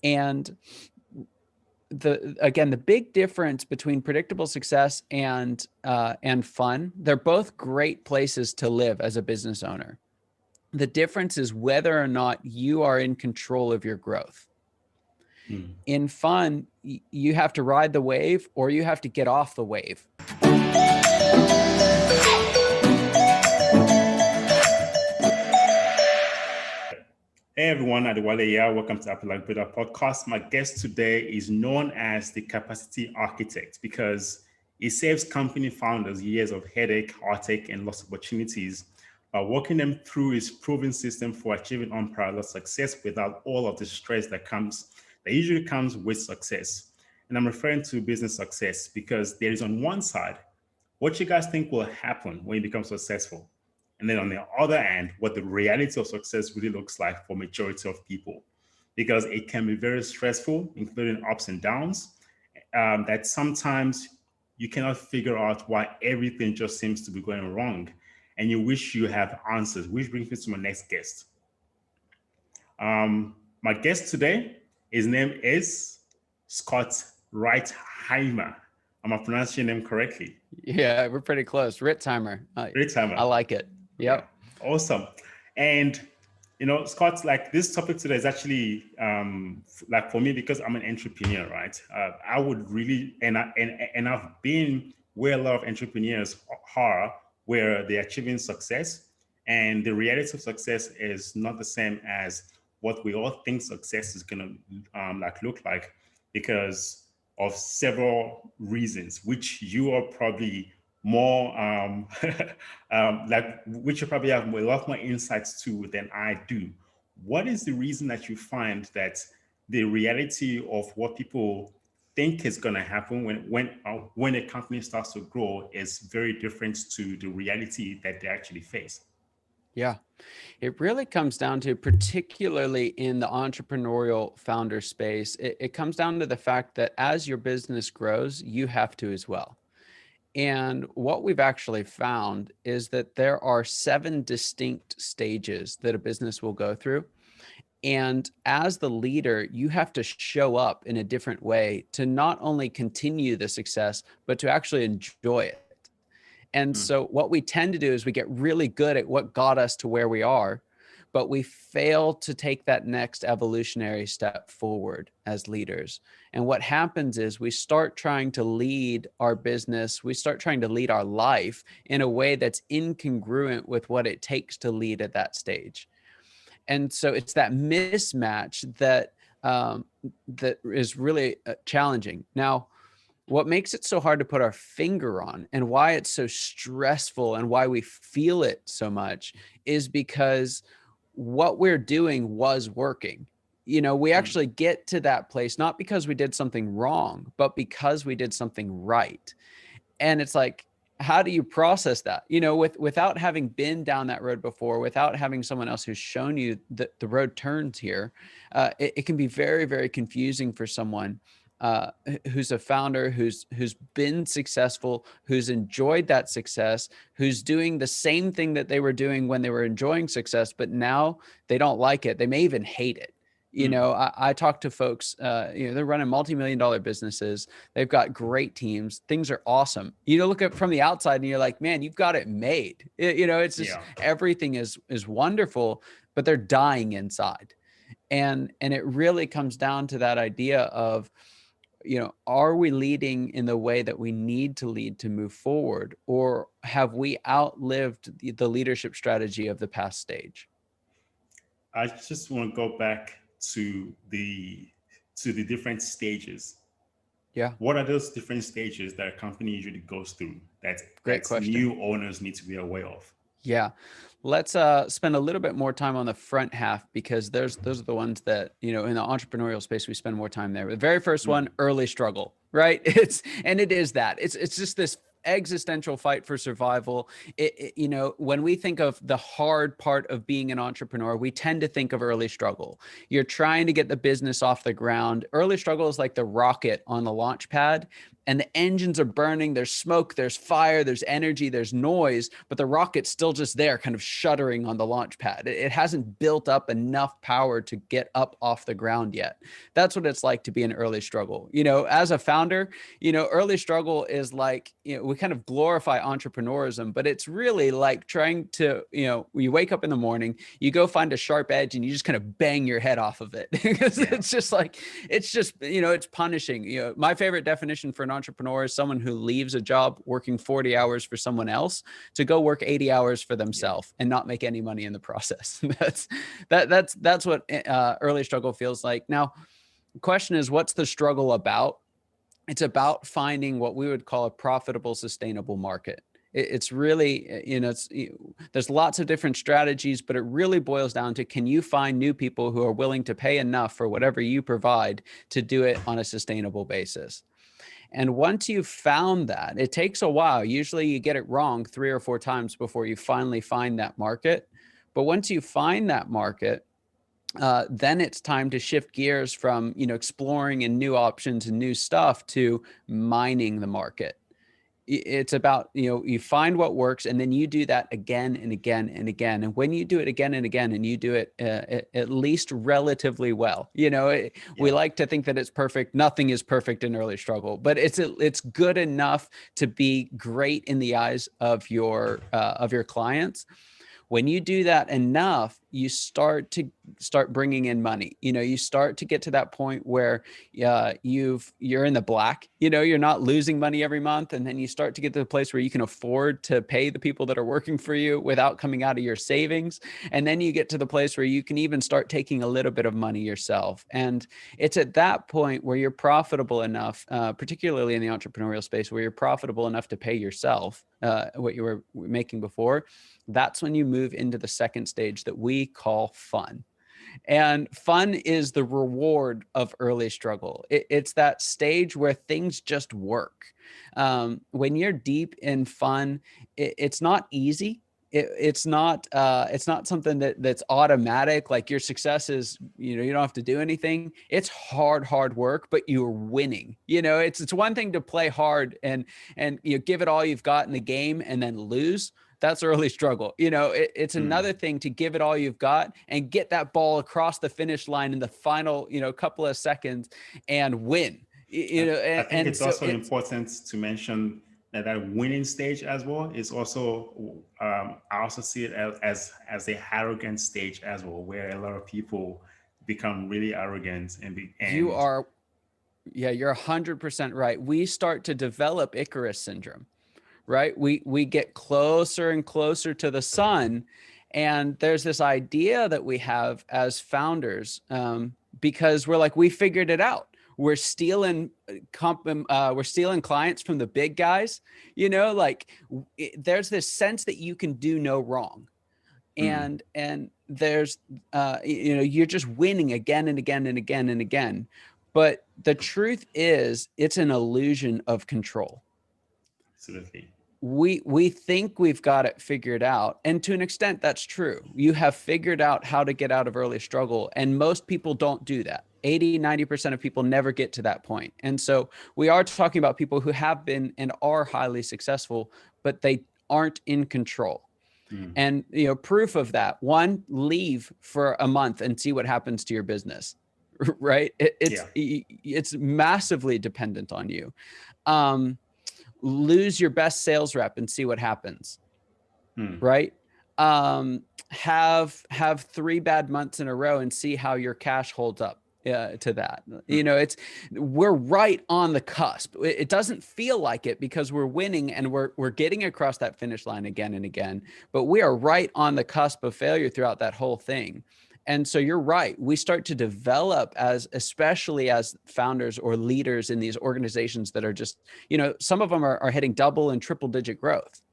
And the big difference between predictable success and fun, they're both great places to live as a business owner. The difference is whether or not you are in control of your growth. In fun, you have to ride the wave or you have to get off the wave. Hey everyone, Adewale here. Welcome to Untitled Chapter podcast. My guest today is known as the capacity architect because he saves company founders years of headache, heartache, and lost opportunities by walking them through his proven system for achieving unparalleled success without all of the stress that usually comes with success. And I'm referring to business success because there is on one side what you guys think will happen when you become successful. And then on the other hand, what the reality of success really looks like for majority of people, because it can be very stressful, including ups and downs, that sometimes you cannot figure out why everything just seems to be going wrong. And you wish you have answers, which brings me to my next guest. My guest today, his name is Scott Ritzheimer. Am I pronouncing your name correctly? Yeah, we're pretty close. Ritzheimer. Ritzheimer. I like it. Yep. Yeah, awesome. And Scott, like this topic today is actually like for me because I'm an entrepreneur, right? I would really and I've been where a lot of entrepreneurs are, where they're achieving success, and the reality of success is not the same as what we all think success is gonna look like, because of several reasons, which you are probably more which you probably have a lot more insights to than I do. What is the reason that you find that the reality of what people think is going to happen when a company starts to grow is very different to the reality that they actually face? Yeah, it really comes down to, particularly in the entrepreneurial founder space, it comes down to the fact that as your business grows, you have to as well. And what we've actually found is that there are 7 distinct stages that a business will go through. And as the leader, you have to show up in a different way to not only continue the success, but to actually enjoy it. And so what we tend to do is we get really good at what got us to where we are, but we fail to take that next evolutionary step forward as leaders. And what happens is we start trying to lead our business, we start trying to lead our life in a way that's incongruent with what it takes to lead at that stage. And so it's that mismatch that that is really challenging. Now, what makes it so hard to put our finger on and why it's so stressful and why we feel it so much is because what we're doing was working. We actually get to that place, not because we did something wrong, but because we did something right. And it's like, how do you process that? Without having been down that road before, without having someone else who's shown you that the road turns here, it can be very, very confusing for someone who's a founder, who's been successful, who's enjoyed that success, who's doing the same thing that they were doing when they were enjoying success, but now they don't like it. They may even hate it. I talk to folks, they're running multi-million-dollar businesses. They've got great teams. Things are awesome. Look at from the outside and you're like, man, you've got it made. It's just everything is wonderful, but they're dying inside. And it really comes down to that idea of, are we leading in the way that we need to lead to move forward, or have we outlived the leadership strategy of the past stage? I just want to go back to the different stages. Yeah. What are those different stages that a company usually goes through that new owners need to be aware of? Yeah. Let's spend a little bit more time on the front half, because those are the ones that, in the entrepreneurial space, we spend more time there. The very first one, early struggle, right? It is that. It's just this existential fight for survival. You know, when we think of the hard part of being an entrepreneur, we tend to think of early struggle. You're trying to get the business off the ground. Early struggle is like the rocket on the launch pad, and the engines are burning. There's smoke, there's fire, there's energy, there's noise, but the rocket's still just there, kind of shuddering on the launch pad. It hasn't built up enough power to get up off the ground yet. That's what it's like to be an early struggle. You know, as a founder, you know, early struggle is like, you know, we kind of glorify entrepreneurism, but it's really like trying to, you know, you wake up in the morning, you go find a sharp edge and you just kind of bang your head off of it. Because it's just like, it's just, you know, it's punishing. You know, my favorite definition for an entrepreneur is someone who leaves a job working 40 hours for someone else to go work 80 hours for themselves and not make any money in the process. That's what early struggle feels like. Now, the question is, what's the struggle about? It's about finding what we would call a profitable, sustainable market. It's really, you know, there's lots of different strategies, but it really boils down to, can you find new people who are willing to pay enough for whatever you provide to do it on a sustainable basis? And once you've found that, it takes a while. Usually you get it wrong 3 or 4 times before you finally find that market. But once you find that market, then it's time to shift gears from, you know, exploring and new options and new stuff to mining the market. It's about, you know, you find what works and then you do that again and again and again. And when you do it again and again, and you do it at least relatively well, you know, we like to think that it's perfect. Nothing is perfect in early struggle, but it's good enough to be great in the eyes of your clients. When you do that enough, you start bringing in money. You know, you start to get to that point where you're in the black. You know, you're not losing money every month, and then you start to get to the place where you can afford to pay the people that are working for you without coming out of your savings. And then you get to the place where you can even start taking a little bit of money yourself. And it's at that point where you're profitable enough, particularly in the entrepreneurial space, where you're profitable enough to pay yourself what you were making before. That's when you move into the second stage that we call fun. And fun is the reward of early struggle. It's that stage where things just work. When you're deep in fun, it's not easy. It's not something that's automatic. Like your success is, you know, you don't have to do anything. It's hard work, but you're winning. You know, it's one thing to play hard and you know, give it all you've got in the game and then lose. That's early struggle. You know, it's another thing to give it all you've got and get that ball across the finish line in the final, you know, couple of seconds and win. You know, I think it's also important to mention that winning stage as well is also, I also see it as a arrogant stage as well, where a lot of people become really arrogant you are, you're 100% right. We start to develop Icarus Syndrome. Right? We get closer and closer to the sun. And there's this idea that we have as founders, because we're like, we figured it out. We're stealing clients from the big guys, you know, like there's this sense that you can do no wrong. And there's, you know, you're just winning again and again and again and again. But the truth is, it's an illusion of control. Absolutely. We think we've got it figured out. And to an extent, that's true. You have figured out how to get out of early struggle. And most people don't do that. 80-90% of people never get to that point. And so we are talking about people who have been and are highly successful, but they aren't in control. And, you know, proof of that, one, leave for a month and see what happens to your business, right? It's massively dependent on you. Lose your best sales rep and see what happens, right? Have 3 bad months in a row and see how your cash holds up to that. You know, we're right on the cusp. It doesn't feel like it because we're winning and we're getting across that finish line again and again, but we are right on the cusp of failure throughout that whole thing. And so you're right. We start to develop especially as founders or leaders in these organizations that are just, you know, some of them are hitting double and triple digit growth.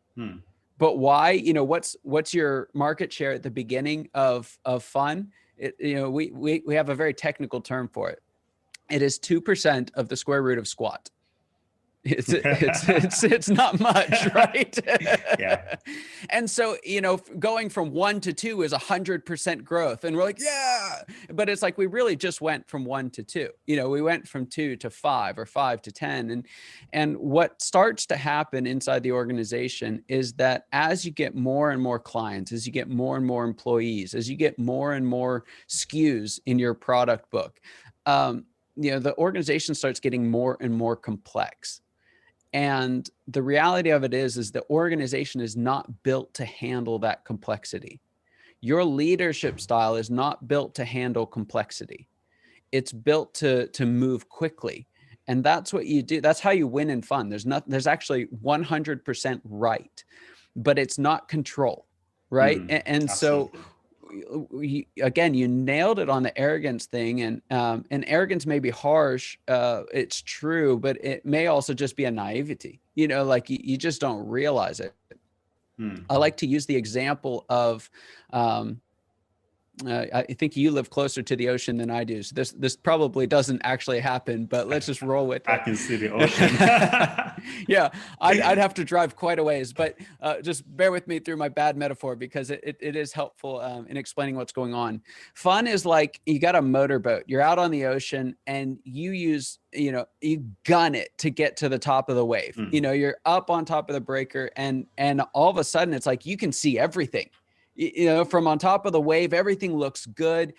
But why? You know, what's your market share at the beginning of fun? You know, we have a very technical term for it. It is 2% of the square root of squat. It's not much, right? Yeah. And so, going from 1 to 2 is 100% growth. And we're like, yeah, but it's like, we really just went from 1 to 2. We went from 2 to 5 or 5 to 10. And what starts to happen inside the organization is that as you get more and more clients, as you get more and more employees, as you get more and more SKUs in your product book, the organization starts getting more and more complex. And the reality of it is the organization is not built to handle that complexity. Your leadership style is not built to handle complexity. It's built to move quickly. And that's what you do. That's how you win in fun. There's actually 100% right, but it's not control, right? And so again, you nailed it on the arrogance thing, and arrogance may be harsh. It's true, but it may also just be a naivety. Like you just don't realize it. I like to use the example of, I think you live closer to the ocean than I do. So this probably doesn't actually happen, but let's just roll with it. I can see the ocean. Yeah, I'd have to drive quite a ways, but just bear with me through my bad metaphor, because it is helpful in explaining what's going on. Fun is like, you got a motorboat, you're out on the ocean, and you gun it to get to the top of the wave. You're up on top of the breaker, and all of a sudden it's like you can see everything. From on top of the wave, everything looks good.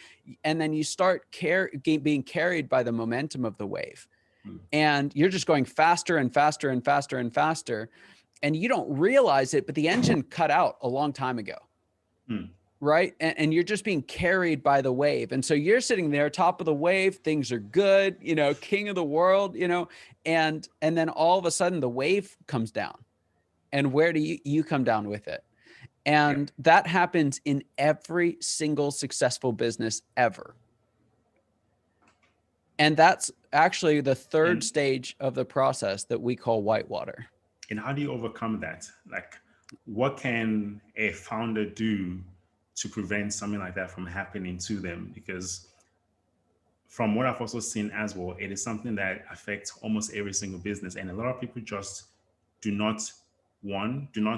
And then you start being carried by the momentum of the wave. And you're just going faster and faster and faster and faster. And you don't realize it, but the engine cut out a long time ago. Right. And you're just being carried by the wave. And so you're sitting there, top of the wave, things are good, king of the world, and then all of a sudden the wave comes down. And where do you come down with it? And that happens in every single successful business ever. And that's actually the third stage of the process that we call whitewater. And how do you overcome that? Like, what can a founder do to prevent something like that from happening to them? Because from what I've also seen as well, it is something that affects almost every single business. And a lot of people just do not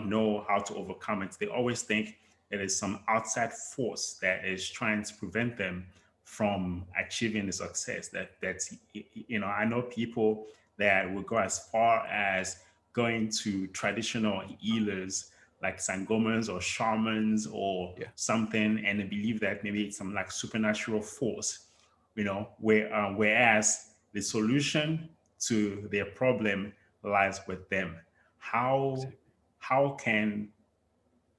know how to overcome it. They always think it is some outside force that is trying to prevent them from achieving the success I know people that will go as far as going to traditional healers like sangomas or shamans or something, and they believe that maybe it's some like supernatural force, whereas the solution to their problem lies with them. How can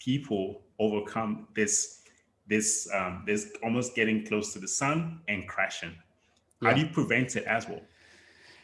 people overcome this almost getting close to the sun and crashing? How do you prevent it as well?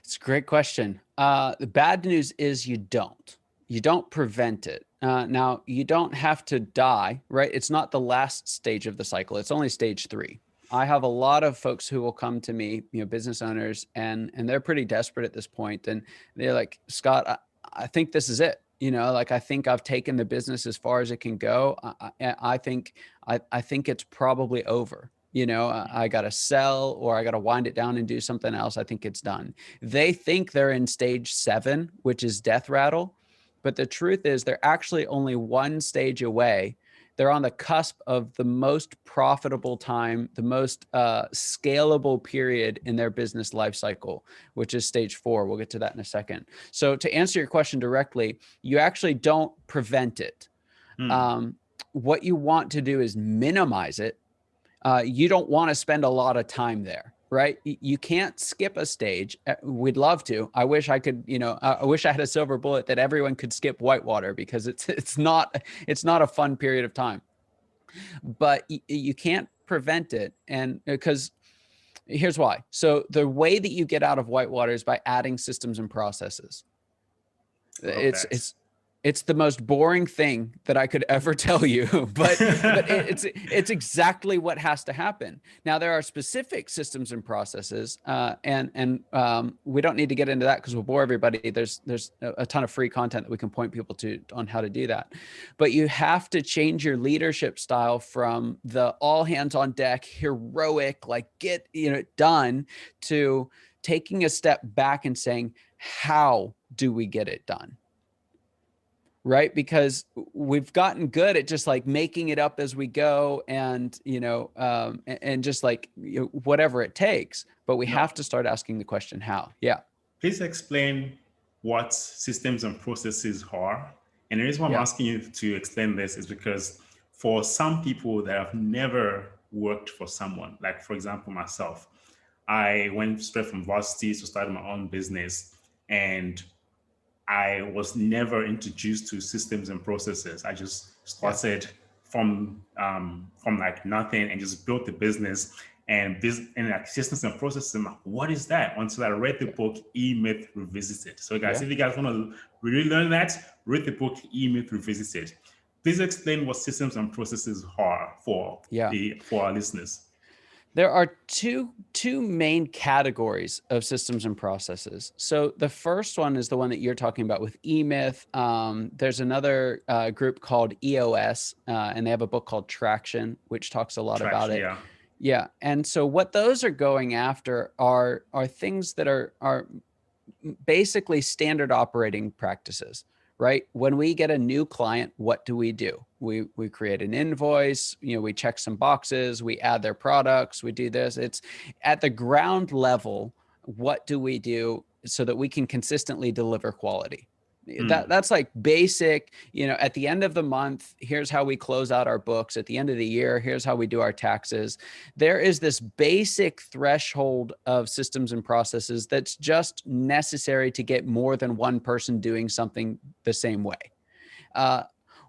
It's a great question. The bad news is you don't prevent it. Now, you don't have to die, right? It's not the last stage of the cycle. It's only stage 3. I have a lot of folks who will come to me, business owners, and they're pretty desperate at this point. And they're like, Scott, I think this is it. I think I've taken the business as far as it can go. I think it's probably over. I got to sell, or I got to wind it down and do something else. I think it's done. They think they're in stage 7, which is death rattle. But the truth is they're actually only one stage away. They're on the cusp of the most profitable time, the most scalable period in their business life cycle, which is stage 4. We'll get to that in a second. So to answer your question directly, you actually don't prevent it. What you want to do is minimize it. You don't want to spend a lot of time there, right? You can't skip a stage. We'd love to. I wish I could, I wish I had a silver bullet that everyone could skip whitewater, because it's not a fun period of time. But you can't prevent it, and because here's why. So the way that you get out of whitewater is by adding systems and processes. It's the most boring thing that I could ever tell you, but it's exactly what has to happen. Now, there are specific systems and processes, and we don't need to get into that because we'll bore everybody. There's a ton of free content that we can point people to on how to do that. But you have to change your leadership style from the all hands on deck, heroic, like get it done, to taking a step back and saying, how do we get it done? Right? Because we've gotten good at just like making it up as we go, and and just like whatever it takes. But we have to start asking the question, how? Yeah. Please explain what systems and processes are. And the reason why I'm asking you to explain this is because for some people that have never worked for someone, like for example myself, I went straight from varsity to start my own business, and I was never introduced to systems and processes. I just started from like nothing and just built the business and like systems and processes. I'm like, what is that? Until I read the book E-Myth Revisited. So guys, if you guys want to really learn that, read the book E-Myth Revisited. Please explain what systems and processes are for our listeners. There are two main categories of systems and processes. So the first one is the one that you're talking about with E-Myth. There's another group called EOS, and they have a book called Traction, which talks a lot about it. Yeah. And so what those are going after are things that are basically standard operating practices. Right? When we get a new client, what do? We create an invoice, we check some boxes, we add their products, we do this. It's at the ground level. What do we do so that we can consistently deliver quality? That's like basic, at the end of the month, here's how we close out our books. At the end of the year, here's how we do our taxes. There is this basic threshold of systems and processes that's just necessary to get more than one person doing something the same way.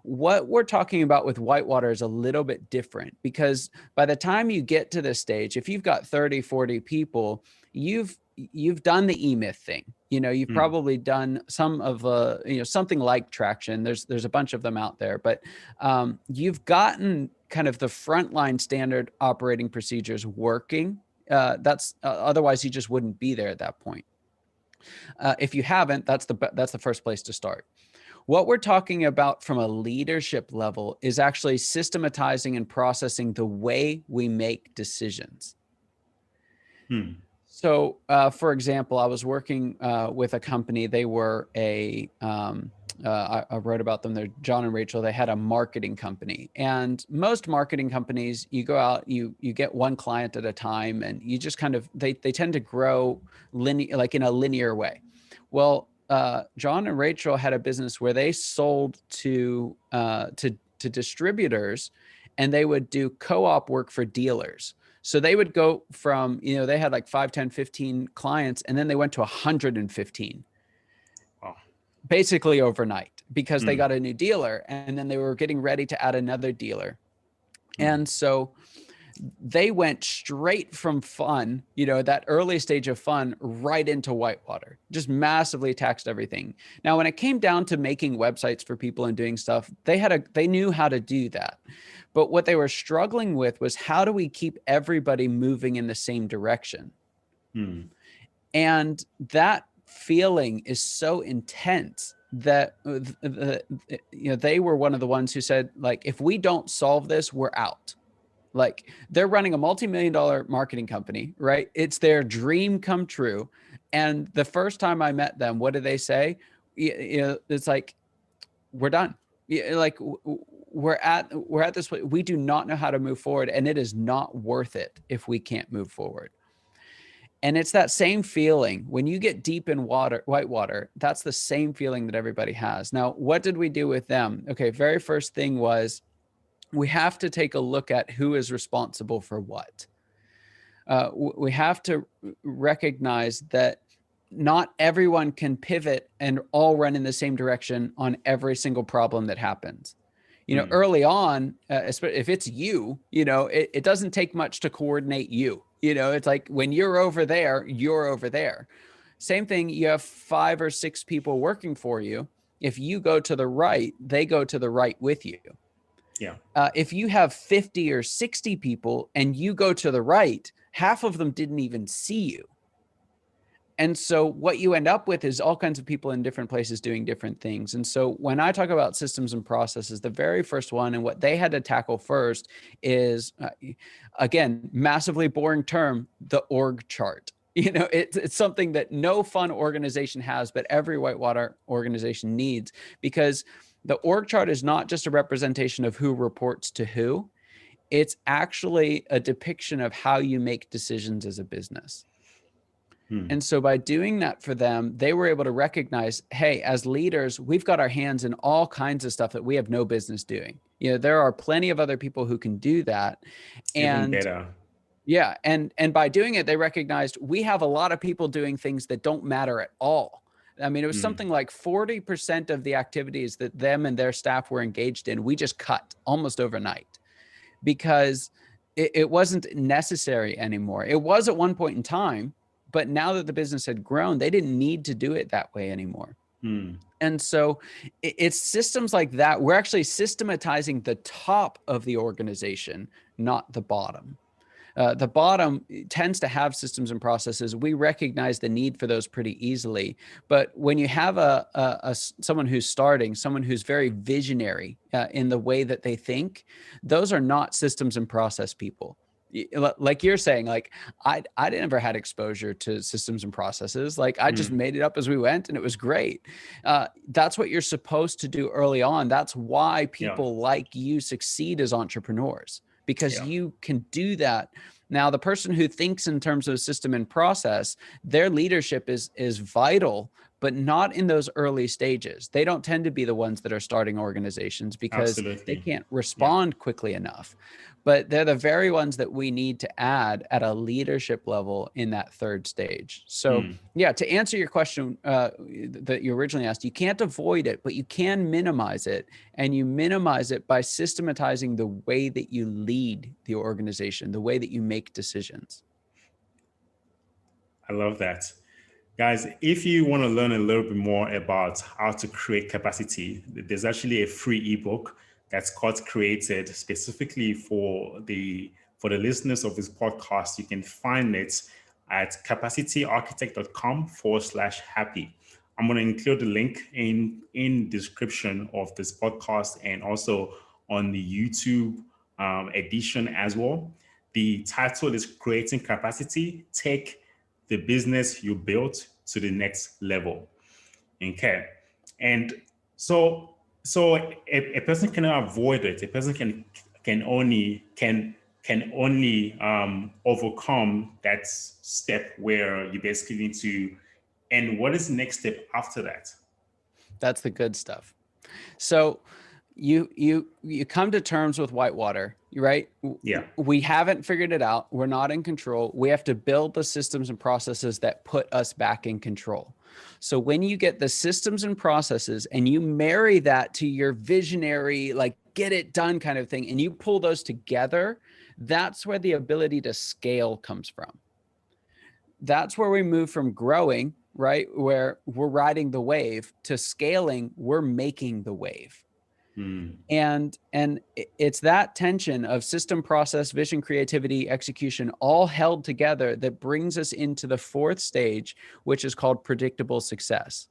What we're talking about with Whitewater is a little bit different, because by the time you get to this stage, if you've got 30, 40 people, you've done the E-Myth thing. You've probably done some of something like Traction. There's a bunch of them out there, but you've gotten kind of the frontline standard operating procedures working. That's otherwise you just wouldn't be there at that point. If you haven't, that's the first place to start. What we're talking about from a leadership level is actually systematizing and processing the way we make decisions. So, for example, I was working with a company. They were I wrote about them. They're John and Rachel. They had a marketing company, and most marketing companies, you go out, you get one client at a time, and you just kind of they tend to grow in a linear way. Well, John and Rachel had a business where they sold to distributors, and they would do co-op work for dealers. So they would go from, they had like 5, 10, 15 clients, and then they went to 115. Wow. Basically overnight, because they got a new dealer, and then they were getting ready to add another dealer. And so they went straight from fun, that early stage of fun, right into Whitewater, just massively taxed everything. Now, when it came down to making websites for people and doing stuff, they knew how to do that. But what they were struggling with was, how do we keep everybody moving in the same direction? And that feeling is so intense that they were one of the ones who said, like, if we don't solve this, we're out. Like, they're running a multi-million-dollar marketing company, right? It's their dream come true. And the first time I met them, what did they say? It's like, we're done. Like, we're at this point. We do not know how to move forward, and it is not worth it if we can't move forward. And it's that same feeling when you get deep in Whitewater. That's the same feeling that everybody has. Now, what did we do with them? Okay, very first thing was, we have to take a look at who is responsible for what. We have to recognize that not everyone can pivot and all run in the same direction on every single problem that happens. Early on, if it's it doesn't take much to coordinate you. It's like, when you're over there, you're over there. Same thing, you have 5 or 6 people working for you. If you go to the right, they go to the right with you. Yeah. If you have 50 or 60 people and you go to the right, half of them didn't even see you. And so what you end up with is all kinds of people in different places doing different things. And so when I talk about systems and processes, the very first one, and what they had to tackle first, is, again, massively boring term, the org chart. It's something that no fun organization has, but every whitewater organization needs, because the org chart is not just a representation of who reports to who. It's actually a depiction of how you make decisions as a business. And so by doing that for them, they were able to recognize, hey, as leaders, we've got our hands in all kinds of stuff that we have no business doing. There are plenty of other people who can do that. Even And better. yeah. And by doing it, they recognized we have a lot of people doing things that don't matter at all. I mean, it was something like 40% of the activities that them and their staff were engaged in, we just cut almost overnight, because it wasn't necessary anymore. It was at one point in time, but now that the business had grown, they didn't need to do it that way anymore. And so it's systems like that. We're actually systematizing the top of the organization, not the bottom. The bottom tends to have systems and processes. We recognize the need for those pretty easily. But when you have someone who's starting, someone who's very visionary in the way that they think, those are not systems and process people. Like you're saying, like I never had exposure to systems and processes. Like I just made it up as we went, and it was great. That's what you're supposed to do early on. That's why people like you succeed as entrepreneurs, because you can do that. Now, the person who thinks in terms of system and process, their leadership is vital, but not in those early stages. They don't tend to be the ones that are starting organizations, because they can't respond quickly enough. But they're the very ones that we need to add at a leadership level in that third stage. So yeah, to answer your question that you originally asked, you can't avoid it, but you can minimize it. And you minimize it by systematizing the way that you lead the organization, the way that you make decisions. I love that. Guys, if you want to learn a little bit more about how to create capacity, there's actually a free ebook that Scott created specifically for the listeners of this podcast. You can find it at capacityarchitect.com/happy. I'm going to include the link in description of this podcast, and also on the YouTube edition as well. The title is Creating Capacity, Take the Business You Built to the Next Level. Okay. And so a person cannot avoid it. A person can only overcome that step where you basically need to. And what is the next step after that? That's the good stuff. So you come to terms with whitewater, right? Yeah. We haven't figured it out. We're not in control. We have to build the systems and processes that put us back in control. So when you get the systems and processes and you marry that to your visionary, like get it done kind of thing, and you pull those together, that's where the ability to scale comes from. That's where we move from growing, right, where we're riding the wave, to scaling, we're making the wave. And it's that tension of system, process, vision, creativity, execution, all held together, that brings us into the fourth stage, which is called predictable success.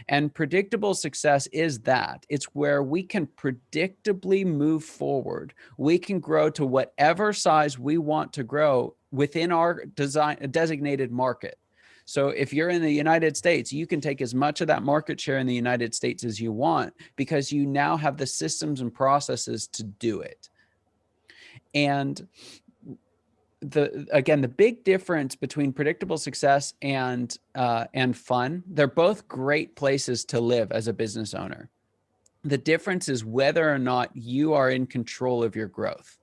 And predictable success is that it's where we can predictably move forward. We can grow to whatever size we want to grow within our designated market. So if you're in the United States, you can take as much of that market share in the United States as you want, because you now have the systems and processes to do it. And the big difference between predictable success and fun, they're both great places to live as a business owner. The difference is whether or not you are in control of your growth.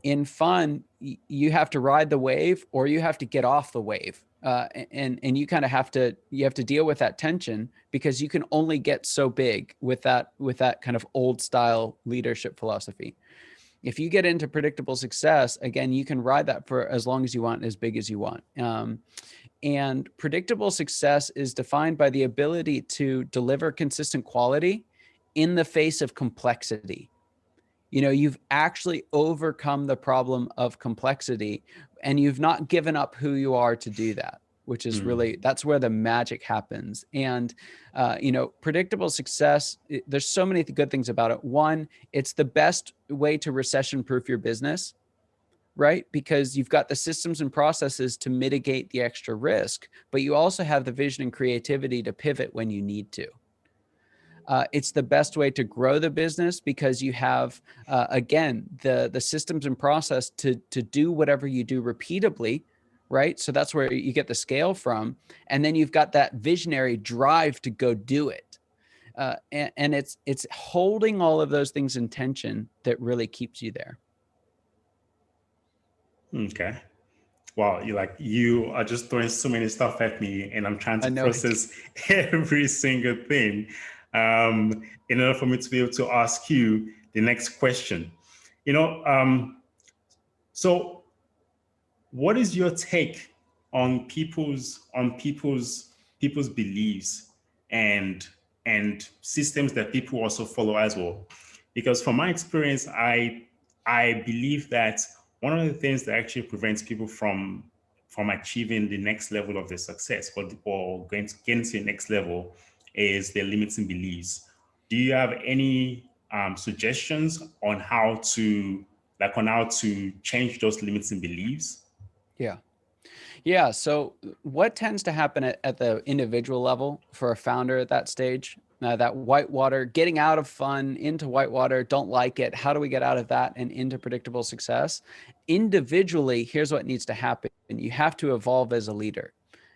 In fun, you have to ride the wave, or you have to get off the wave. And you kind of have to deal with that tension, because you can only get so big with that kind of old style leadership philosophy. If you get into predictable success, again, you can ride that for as long as you want, as big as you want. And predictable success is defined by the ability to deliver consistent quality in the face of complexity. You've actually overcome the problem of complexity, and you've not given up who you are to do that, which is really, that's where the magic happens. And, predictable success, there's so many good things about it. One, it's the best way to recession proof your business. right? Because you've got the systems and processes to mitigate the extra risk, but you also have the vision and creativity to pivot when you need to. It's the best way to grow the business because you have, again, the systems and process to do whatever you do repeatably, right? So that's where you get the scale from. And then you've got that visionary drive to go do it. And it's holding all of those things in tension that really keeps you there. Okay. Wow, you are just throwing so many stuff at me, and I'm trying to process every single thing in order for me to be able to ask you the next question. So what is your take on people's beliefs and systems that people also follow as well? Because from my experience, I believe that one of the things that actually prevents people from achieving the next level of their success or getting to the next level is their limiting beliefs. Do you have any suggestions on how to change those limiting beliefs? Yeah. So what tends to happen at the individual level for a founder at that stage, that whitewater, getting out of fun into whitewater, don't like it. How do we get out of that and into predictable success? Individually, here's what needs to happen. You have to evolve as a leader.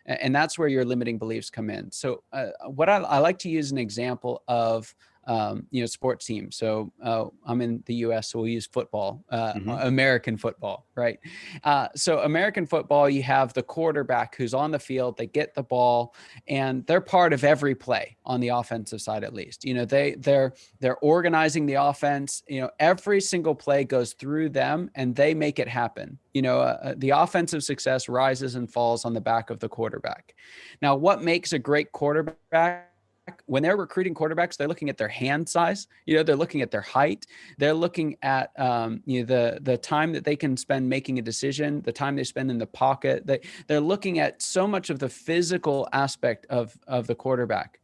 And that's where your limiting beliefs come in. So what I like to use an example of, sports teams. So I'm in the US, so we'll use football, American football, right? So American football, you have the quarterback who's on the field, they get the ball, and they're part of every play on the offensive side, at least. They're organizing the offense. Every single play goes through them, and they make it happen. The offensive success rises and falls on the back of the quarterback. Now, what makes a great quarterback? When they're recruiting quarterbacks, they're looking at their hand size. They're looking at their height. They're looking at the time that they can spend making a decision, the time they spend in the pocket. They're looking at so much of the physical aspect of the quarterback.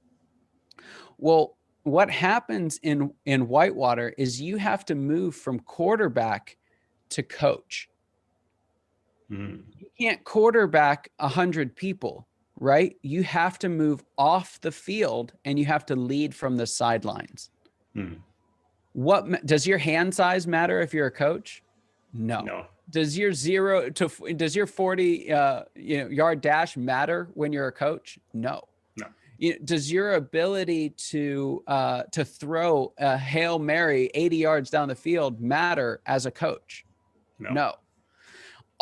Well, what happens in whitewater is you have to move from quarterback to coach. You can't quarterback 100 people. Right? You have to move off the field and you have to lead from the sidelines. What does your hand size matter if you're a coach? No. Does your 40 yard dash matter when you're a coach? No. Does your ability to throw a Hail Mary 80 yards down the field matter as a coach? No.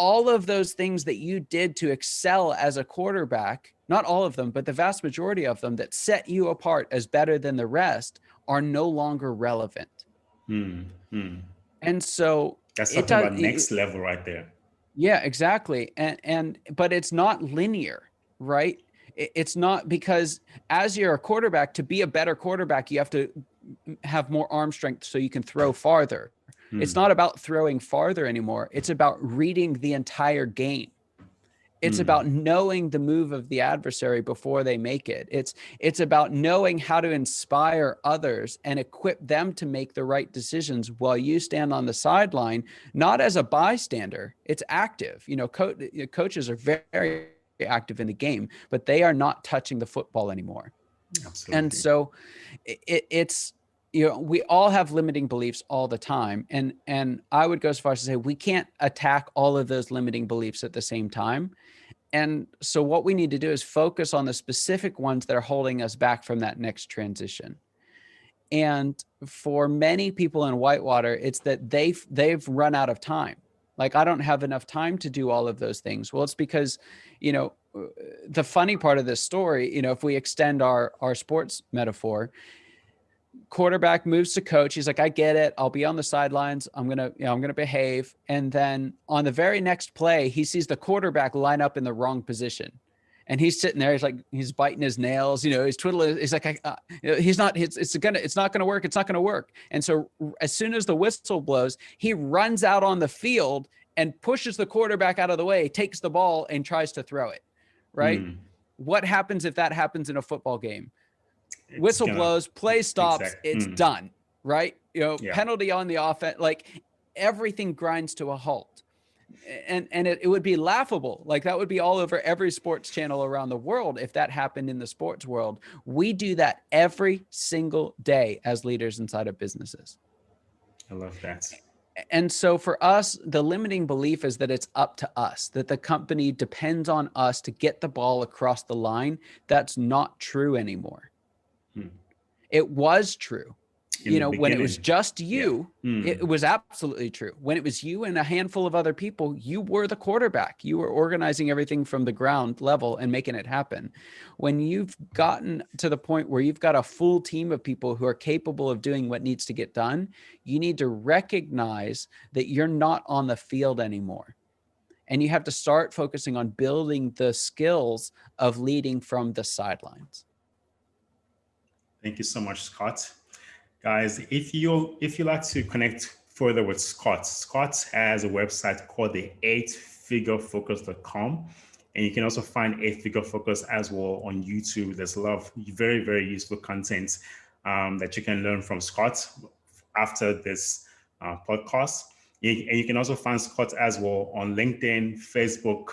All of those things that you did to excel as a quarterback, not all of them, but the vast majority of them that set you apart as better than the rest are no longer relevant. And so that's talking about next level right there. Yeah, exactly. But it's not linear, right? It's not, because as you're a quarterback, to be a better quarterback, you have to have more arm strength so you can throw farther. It's not about throwing farther anymore. It's about reading the entire game. It's about knowing the move of the adversary before they make it. It's about knowing how to inspire others and equip them to make the right decisions while you stand on the sideline, not as a bystander. It's active. Coaches are very, very active in the game, but they are not touching the football anymore. Absolutely. And so it's, we all have limiting beliefs all the time. And I would go as far as to say, we can't attack all of those limiting beliefs at the same time. And so what we need to do is focus on the specific ones that are holding us back from that next transition. And for many people in whitewater, it's that they've run out of time. Like, I don't have enough time to do all of those things. Well, it's because, the funny part of this story, if we extend our sports metaphor, quarterback moves to coach. He's like, I get it. I'll be on the sidelines. I'm going to behave. And then on the very next play, he sees the quarterback line up in the wrong position. And he's sitting there. He's biting his nails, he's twiddling. He's like, it's not going to work. It's not going to work. And so as soon as the whistle blows, he runs out on the field and pushes the quarterback out of the way, takes the ball and tries to throw it. Right. What happens if that happens in a football game? Whistle blows, play stops, it's done, right? Penalty on the offense, like everything grinds to a halt. And it would be laughable. Like that would be all over every sports channel around the world if that happened in the sports world. We do that every single day as leaders inside of businesses. I love that. And so for us, the limiting belief is that it's up to us, that the company depends on us to get the ball across the line. That's not true anymore. It was true. When it was just you, it was absolutely true. When it was you and a handful of other people, you were the quarterback. You were organizing everything from the ground level and making it happen. When you've gotten to the point where you've got a full team of people who are capable of doing what needs to get done, you need to recognize that you're not on the field anymore. And you have to start focusing on building the skills of leading from the sidelines. Thank you so much, Scott. Guys, if you like to connect further with Scott has a website called the 8figurefocus.com, and you can also find 8Figure Focus as well on YouTube. There's a lot of very, very useful content that you can learn from Scott after this podcast. And you can also find Scott as well on LinkedIn, Facebook,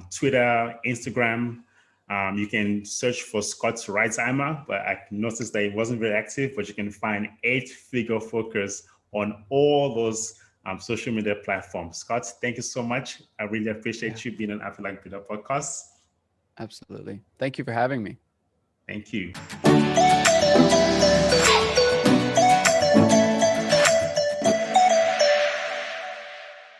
Twitter, Instagram. You can search for Scott Ritzheimer, but I noticed that he wasn't very active, but you can find 8Figure Focus on all those social media platforms. Scott, thank you so much. I really appreciate you being on I Feel Like Peter podcast. Absolutely. Thank you for having me. Thank you.